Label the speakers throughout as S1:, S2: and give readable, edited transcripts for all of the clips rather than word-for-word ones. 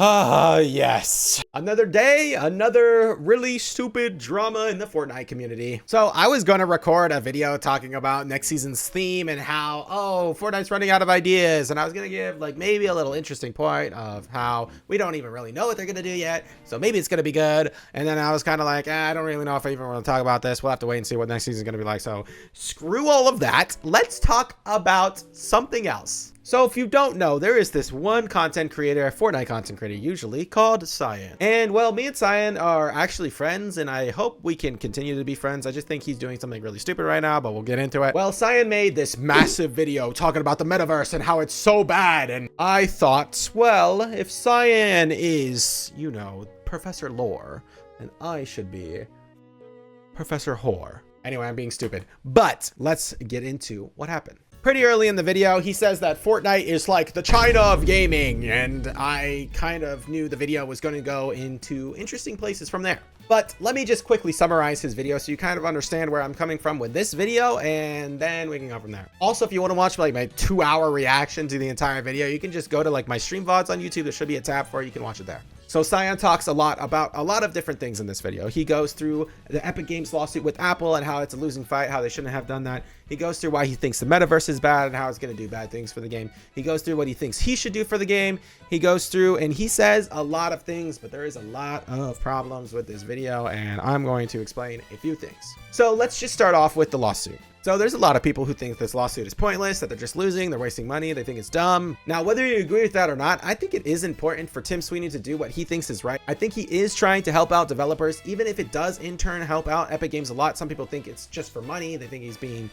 S1: Ah, yes. Another day, another really stupid drama in the Fortnite community. So I was going to record a video talking about next season's theme and how, Fortnite's running out of ideas. And I was going to give like maybe a little interesting point of how we don't even really know what they're going to do yet. So maybe it's going to be good. And then I was kind of like, I don't really know if I even want to talk about this. We'll have to wait and see what next season is going to be like. So screw all of that. Let's talk about something else. So if you don't know, there is this one content creator, a Fortnite content creator usually, called Cyan. And well, me and Cyan are actually friends, and I hope we can continue to be friends. I just think he's doing something really stupid right now, but we'll get into it. Well, Cyan made this massive video talking about the metaverse and how it's so bad. And I thought, well, if Cyan is, you know, Professor Lore, then I should be Professor Whore. Anyway, I'm being stupid, but let's get into what happened. Pretty early in the video, he says that Fortnite is like the China of gaming, and I kind of knew the video was going to go into interesting places from there. But let me just quickly summarize his video so you kind of understand where I'm coming from with this video, and then we can go from there. Also, if you want to watch like my 2-hour reaction to the entire video, you can just go to like my stream VODs on YouTube. There should be a tab for it. You can watch it there. So Cyan talks a lot about a lot of different things in this video. He goes through the Epic Games lawsuit with Apple and how it's a losing fight, how they shouldn't have done that. He goes through why he thinks the metaverse is bad and how it's going to do bad things for the game. He goes through what he thinks he should do for the game. He goes through and he says a lot of things, but there is a lot of problems with this video, and I'm going to explain a few things. So let's just start off with the lawsuit. So there's a lot of people who think this lawsuit is pointless, that they're just losing, they're wasting money, they think it's dumb. Now, whether you agree with that or not, I think it is important for Tim Sweeney to do what he thinks is right. I think he is trying to help out developers, even if it does in turn help out Epic Games a lot. Some people think it's just for money. They think he's being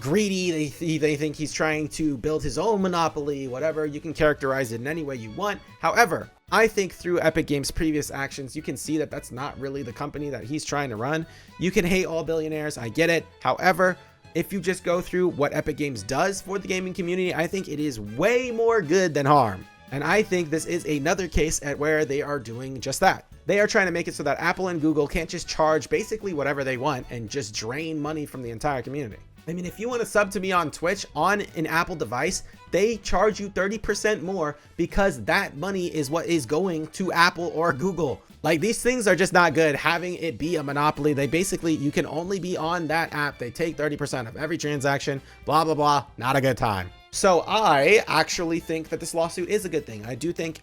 S1: greedy. They think he's trying to build his own monopoly, whatever. You can characterize it in any way you want. However, I think through Epic Games' previous actions, you can see that that's not really the company that he's trying to run. You can hate all billionaires. I get it. However, if you just go through what Epic Games does for the gaming community, I think it is way more good than harm. And I think this is another case at where they are doing just that. They are trying to make it so that Apple and Google can't just charge basically whatever they want and just drain money from the entire community. I mean, if you want to sub to me on Twitch on an Apple device, they charge you 30% more because that money is what is going to Apple or Google. Like, these things are just not good. Having it be a monopoly, they basically, you can only be on that app. They take 30% of every transaction, blah, blah, blah. Not a good time. So I actually think that this lawsuit is a good thing.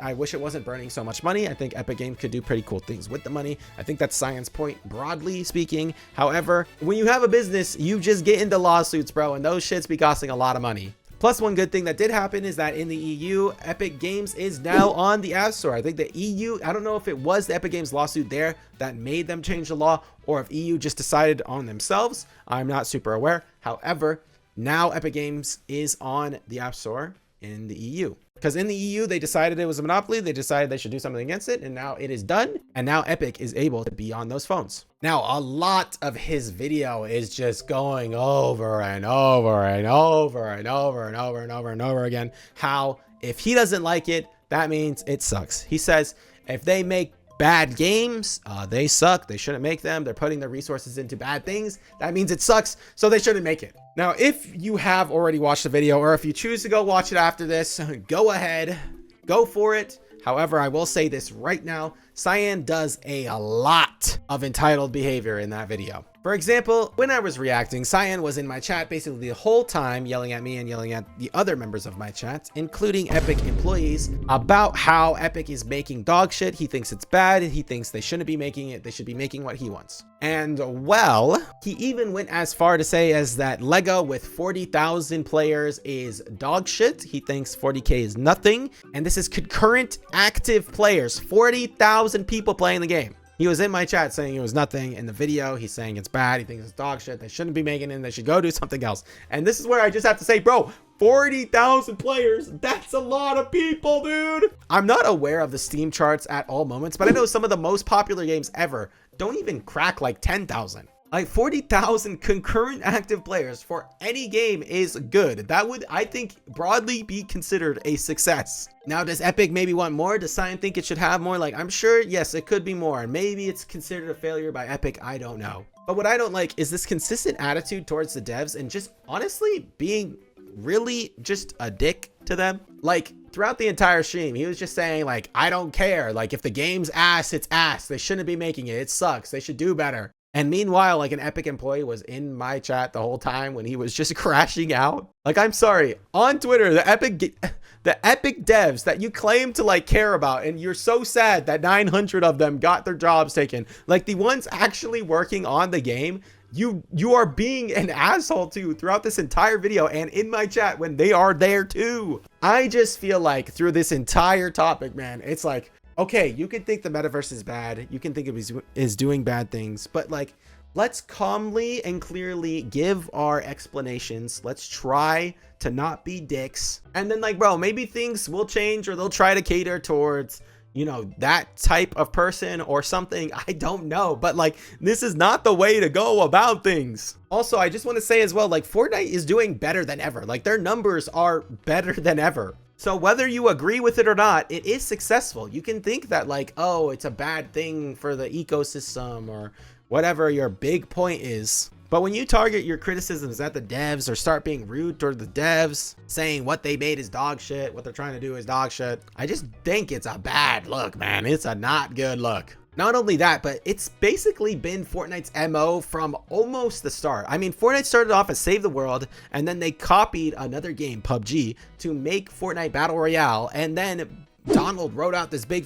S1: I wish it wasn't burning so much money. I think Epic Games could do pretty cool things with the money. I think that's Cyan's point, broadly speaking. However, when you have a business, you just get into lawsuits, bro, and those shits be costing a lot of money. Plus, one good thing that did happen is that in the EU, Epic Games is now on the App Store. I think the EU, I don't know if it was the Epic Games lawsuit there that made them change the law, or if EU just decided on themselves. I'm not super aware. However, now Epic Games is on the App Store in the EU. Because in the EU, they decided it was a monopoly. They decided they should do something against it. And now it is done. And now Epic is able to be on those phones. Now, a lot of his video is just going over and over and over and over and over and over and over again. How if he doesn't like it, that means it sucks. He says if they make bad games, they suck. They shouldn't make them. They're putting their resources into bad things. That means it sucks. So they shouldn't make it. Now, if you have already watched the video, or if you choose to go watch it after this, go ahead, go for it. However, I will say this right now, Cyan does a lot of entitled behavior in that video. For example, when I was reacting, Cyan was in my chat basically the whole time yelling at me and yelling at the other members of my chat, including Epic employees, about how Epic is making dog shit. He thinks it's bad. He thinks they shouldn't be making it. They should be making what he wants. And well, he even went as far to say as that Lego with 40,000 players is dog shit. He thinks 40K is nothing. And this is concurrent active players, 40,000 people playing the game. He was in my chat saying it was nothing. In the video, he's saying it's bad. He thinks it's dog shit. They shouldn't be making it. They should go do something else. And this is where I just have to say, bro, 40,000 players. That's a lot of people, dude. I'm not aware of the Steam charts at all moments, but I know some of the most popular games ever don't even crack like 10,000. Like 40,000 concurrent active players for any game is good. That would, I think, broadly be considered a success. Now, does Epic maybe want more? Does Cyan think it should have more? Like, I'm sure, yes, it could be more. And maybe it's considered a failure by Epic. I don't know. But what I don't like is this consistent attitude towards the devs and just honestly being really just a dick to them. Like, throughout the entire stream, he was just saying like, I don't care. Like if the game's ass, it's ass. They shouldn't be making it. It sucks. They should do better. And meanwhile, like an Epic employee was in my chat the whole time when he was just crashing out. Like, I'm sorry, on Twitter, the Epic devs that you claim to like care about, and you're so sad that 900 of them got their jobs taken. Like the ones actually working on the game, you are being an asshole to throughout this entire video and in my chat when they are there too. I just feel like through this entire topic, man, it's like, okay, you can think the metaverse is bad. You can think it is doing bad things, but like, let's calmly and clearly give our explanations. Let's try to not be dicks. And then like, bro, maybe things will change or they'll try to cater towards, you know, that type of person or something. I don't know, but like, this is not the way to go about things. Also, I just want to say as well, like Fortnite is doing better than ever. Like their numbers are better than ever. So whether you agree with it or not, it is successful. You can think that like, oh, it's a bad thing for the ecosystem or whatever your big point is. But when you target your criticisms at the devs or start being rude toward the devs, saying what they made is dog shit, what they're trying to do is dog shit, I just think it's a bad look, man. It's a not good look. Not only that, but it's basically been Fortnite's MO from almost the start. I mean, Fortnite started off as Save the World, and then they copied another game, PUBG, to make Fortnite Battle Royale. And then Donald wrote out this big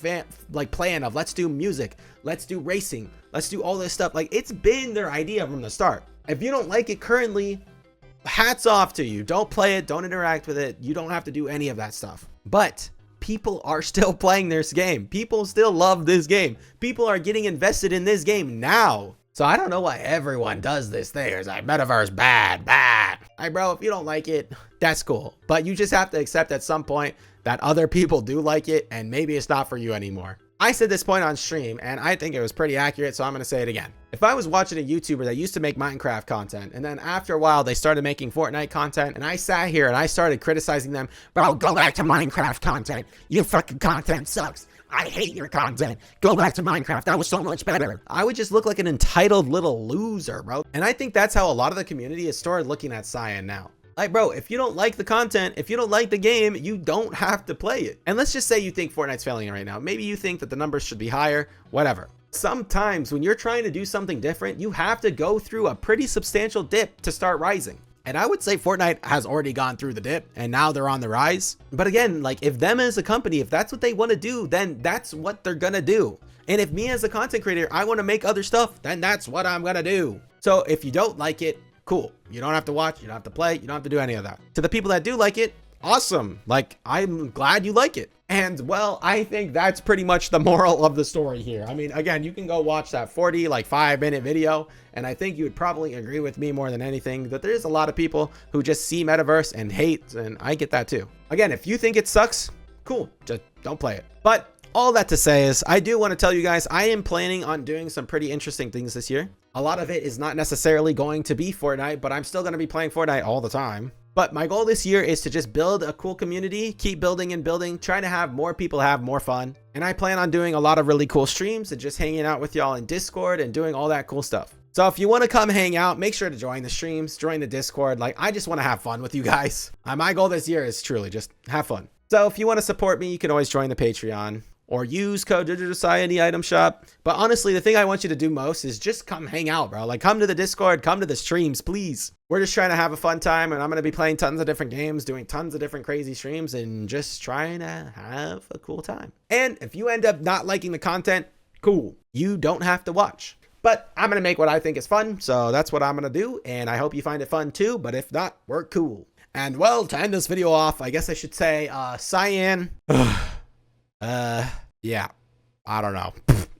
S1: plan of let's do music, let's do racing, let's do all this stuff. Like, it's been their idea from the start. If you don't like it currently, hats off to you. Don't play it, don't interact with it. You don't have to do any of that stuff. But people are still playing this game. People still love this game. People are getting invested in this game now. So I don't know why everyone does this thing. It's like metaverse bad. Hey bro, if you don't like it, that's cool. But you just have to accept at some point that other people do like it and maybe it's not for you anymore. I said this point on stream and I think it was pretty accurate, so I'm gonna say it again. If I was watching a YouTuber that used to make Minecraft content and then after a while they started making Fortnite content and I sat here and I started criticizing them, bro, go back to Minecraft content. Your fucking content sucks. I hate your content. Go back to Minecraft. That was so much better. I would just look like an entitled little loser, bro. And I think that's how a lot of the community has started looking at Cyan now. Like, bro, if you don't like the content, if you don't like the game, you don't have to play it. And let's just say you think Fortnite's failing right now. Maybe you think that the numbers should be higher, whatever. Sometimes when you're trying to do something different, you have to go through a pretty substantial dip to start rising. And I would say Fortnite has already gone through the dip and now they're on the rise. But again, like if them as a company, if that's what they want to do, then that's what they're gonna do. And if me as a content creator, I want to make other stuff, then that's what I'm gonna do. So if you don't like it, cool. You don't have to watch, you don't have to play, you don't have to do any of that. To the people that do like it, awesome. Like, I'm glad you like it. And well, I think that's pretty much the moral of the story here. I mean, again, you can go watch that 5-minute video, and I think you would probably agree with me more than anything that there's a lot of people who just see Metaverse and hate, and I get that too. Again, if you think it sucks, cool, just don't play it. But all that to say is, I do want to tell you guys, I am planning on doing some pretty interesting things this year. A lot of it is not necessarily going to be Fortnite, but I'm still going to be playing Fortnite all the time. But my goal this year is to just build a cool community, keep building and building, trying to have more people have more fun. And I plan on doing a lot of really cool streams and just hanging out with y'all in Discord and doing all that cool stuff. So if you want to come hang out, make sure to join the streams, join the Discord. Like, I just want to have fun with you guys. My goal this year is truly just have fun. So if you want to support me, you can always join the Patreon or use code JoJoJosiah in the item shop. But honestly, the thing I want you to do most is just come hang out, bro. Like, come to the Discord, come to the streams, please. We're just trying to have a fun time, and I'm going to be playing tons of different games, doing tons of different crazy streams, and just trying to have a cool time. And if you end up not liking the content, cool. You don't have to watch. But I'm going to make what I think is fun, so that's what I'm going to do, and I hope you find it fun too, but if not, we're cool. And well, to end this video off, I guess I should say, Cyan... yeah, I don't know.